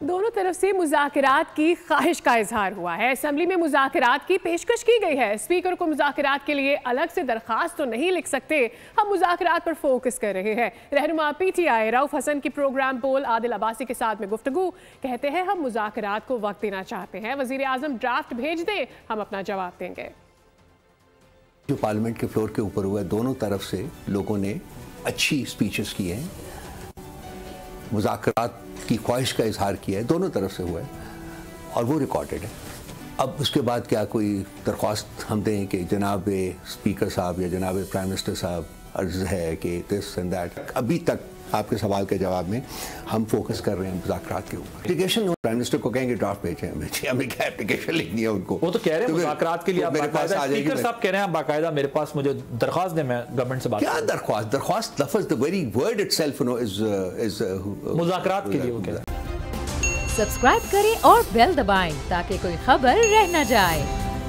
दोनों तरफ से मुज़ाकरात की ख्वाहिश का इजहार हुआ है। असेंबली में मुज़ाकरात की पेशकश की गई है। स्पीकर को मुज़ाकरात के लिए अलग से दरख्वास्त तो नहीं लिख सकते, हम मुज़ाकरात पर फोकस कर रहे हैं। रहनुमा PTI रऊफ हसन की प्रोग्राम पोल आदिल अब्बासी के साथ में गुफ्तगू, कहते हैं हम मुज़ाकरात को वक्त देना चाहते हैं, वज़ीर आज़म ड्राफ्ट भेज दें, हम अपना जवाब देंगे। जो पार्लियामेंट के फ्लोर के ऊपर हुआ है, दोनों तरफ से लोगों ने अच्छी स्पीचेस की हैं, मुज़ाकरात की ख्वाहिश का इजहार किया है, दोनों तरफ से हुआ है और वो रिकॉर्डेड है। अब उसके बाद क्या कोई दरख्वास्त हम दें कि जनाब स्पीकर साहब या जनाब प्राइम मिनिस्टर साहब अर्ज है कि दिस एंड दैट, अभी तक आपके सवाल के जवाब में हम फोकस कर रहे हैं मुज़ाकरात के ऊपर। एप्लीकेशन प्राइम मिनिस्टर को कहेंगे ड्राफ्ट भेजें, हमें क्या एप्लीकेशन लिखनी है उनको। वो तो कह रहे हैं मुज़ाकरात के लिए मेरे पास आ जाएगी। स्पीकर साहब कह रहे हैं बाकायदा मेरे पास मुझे दरख्वास्त दें, मैं गवर्नमेंट से बात। क्या दरख्वास्त? दरख्वास्त लफ्ज़, the very word itself is मुज़ाकरात के लिए वो कह रहे हैं। सब्सक्राइब करें और बेल दबाएं ताकि कोई खबर रह न जाए।